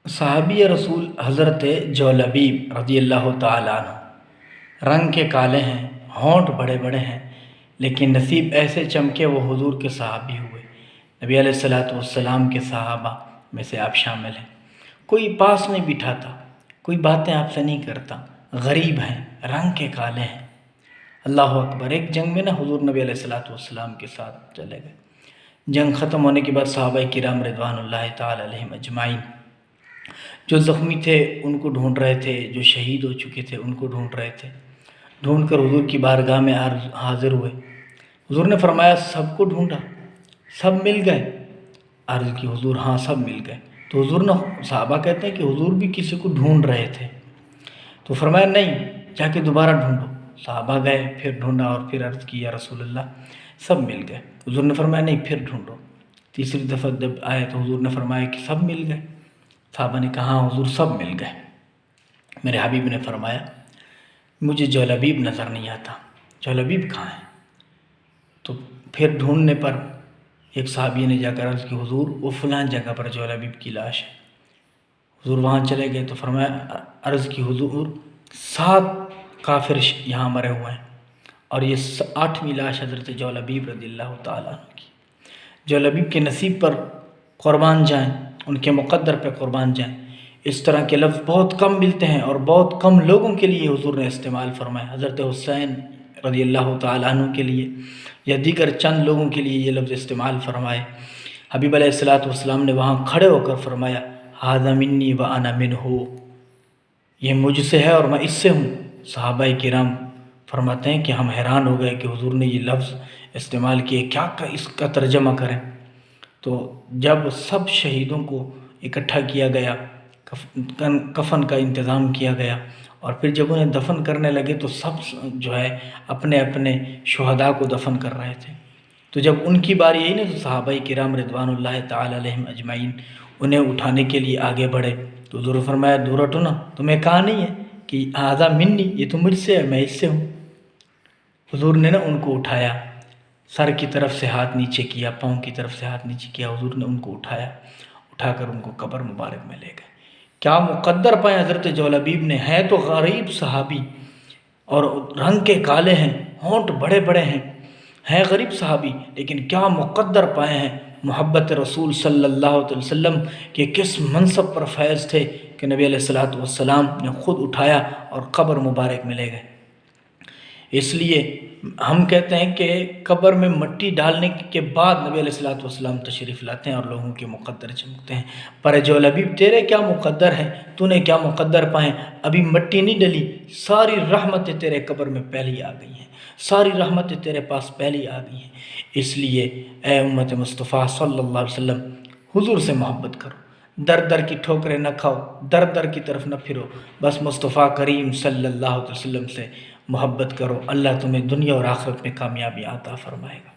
صحابی رسول حضرت جولبیب رضی اللہ تعالیٰ عنہ رنگ کے کالے ہیں، ہونٹ بڑے بڑے ہیں، لیکن نصیب ایسے چمکے وہ حضور کے صحابی ہوئے۔ نبی علیہ الصلوۃ والسلام کے صحابہ میں سے آپ شامل ہیں۔ کوئی پاس نہیں بٹھاتا، کوئی باتیں آپ سے نہیں کرتا، غریب ہیں، رنگ کے کالے ہیں۔ اللہ اکبر۔ ایک جنگ میں حضور نبی علیہ الصلوۃ والسلام کے ساتھ چلے گئے۔ جنگ ختم ہونے کے بعد صحابہ کرام رضوان اللہ تعالی علیہم اجمعین جو زخمی تھے ان کو ڈھونڈ رہے تھے، جو شہید ہو چکے تھے ان کو ڈھونڈ رہے تھے، ڈھونڈ کر حضور کی بارگاہ میں حاضر ہوئے۔ حضور نے فرمایا سب کو ڈھونڈا، سب مل گئے؟ عرض کی حضور ہاں سب مل گئے۔ تو حضور نے، صحابہ کہتے ہیں کہ حضور بھی کسی کو ڈھونڈ رہے تھے، تو فرمایا نہیں، جا کے دوبارہ ڈھونڈو۔ صحابہ گئے، پھر ڈھونڈا اور پھر عرض کی یا رسول اللہ سب مل گئے۔ حضور نے فرمایا نہیں، پھر ڈھونڈو۔ تیسری دفعہ جب آئے تو حضور نے فرمایا کہ سب مل گئے۔ صحابہ نے کہا ہاں حضور سب مل گئے۔ میرے حبیب نے فرمایا مجھے جولبیب نظر نہیں آتا، جولبیب کہاں ہے؟ تو پھر ڈھونڈنے پر ایک صحابی نے جا کر عرض کی حضور وہ فلاں جگہ پر جولبیب کی لاش ہے۔ حضور وہاں چلے گئے تو فرمایا، عرض کی حضور 7 کافر یہاں مرے ہوئے ہیں اور یہ 8ویں لاش حضرت جولبیب رضی اللہ تعالیٰ عنہ کی۔ جولبیب کے نصیب پر قربان جائیں، ان کے مقدر پہ قربان جائیں۔ اس طرح کے لفظ بہت کم ملتے ہیں اور بہت کم لوگوں کے لیے حضور نے استعمال فرمائے۔ حضرت حسین رضی اللہ تعالیٰ عنہ کے لیے یا دیگر چند لوگوں کے لیے یہ لفظ استعمال فرمائے۔ حبیب علیہ الصلوۃ والسلام نے وہاں کھڑے ہو کر فرمایا ھذا منی وانا منہ، یہ مجھ سے ہے اور میں اس سے ہوں۔ صحابہ کرام فرماتے ہیں کہ ہم حیران ہو گئے کہ حضور نے یہ لفظ استعمال کیے، کیا اس کا ترجمہ کریں؟ تو جب سب شہیدوں کو اکٹھا کیا گیا، کفن کا انتظام کیا گیا اور پھر جب انہیں دفن کرنے لگے تو سب جو ہے اپنے اپنے شہداء کو دفن کر رہے تھے۔ تو جب ان کی باری آئی نا تو صحابہ کرام رضوان اللہ تعالی علیہم اجمعین انہیں اٹھانے کے لیے آگے بڑھے تو حضور نے فرمایا دور ہٹو نا، تمہیں کہا نہیں ہے کہ ھذا منی، یہ تو مجھ سے ہے، میں اس سے ہوں۔ حضور نے ان کو اٹھایا، سر کی طرف سے ہاتھ نیچے کیا، پاؤں کی طرف سے ہاتھ نیچے کیا، حضور نے ان کو اٹھایا، اٹھا کر ان کو قبر مبارک میں لے گئے۔ کیا مقدر پائے حضرت جولبیب نے، ہے تو غریب صحابی اور رنگ کے کالے ہیں، ہونٹ بڑے بڑے ہیں غریب صحابی، لیکن کیا مقدر پائے ہیں محبت رسول صلی اللہ علیہ وسلم کے کس منصب پر فیض تھے کہ نبی علیہ الصلوۃ والسلام نے خود اٹھایا اور قبر مبارک میں لے گئے۔ اس لیے ہم کہتے ہیں کہ قبر میں مٹی ڈالنے کے بعد نبی علیہ الصلوۃ والسلام تشریف لاتے ہیں اور لوگوں کے مقدر چمکتے ہیں۔ پر جولبیب تیرے کیا مقدر ہیں، تو نے کیا مقدر پائے؟ ابھی مٹی نہیں ڈلی، ساری رحمتیں تیرے قبر میں پہلی آ گئی ہیں، ساری رحمتیں تیرے پاس پہلی آ گئی ہیں۔ اس لیے اے امت مصطفیٰ صلی اللہ علیہ وسلم حضور سے محبت کرو، در در کی ٹھوکریں نہ کھاؤ، در در کی طرف نہ پھرو، بس مصطفیٰ کریم صلی اللہ علیہ وسلم سے محبت کرو۔ اللہ تمہیں دنیا اور آخرت میں کامیابی عطا فرمائے گا۔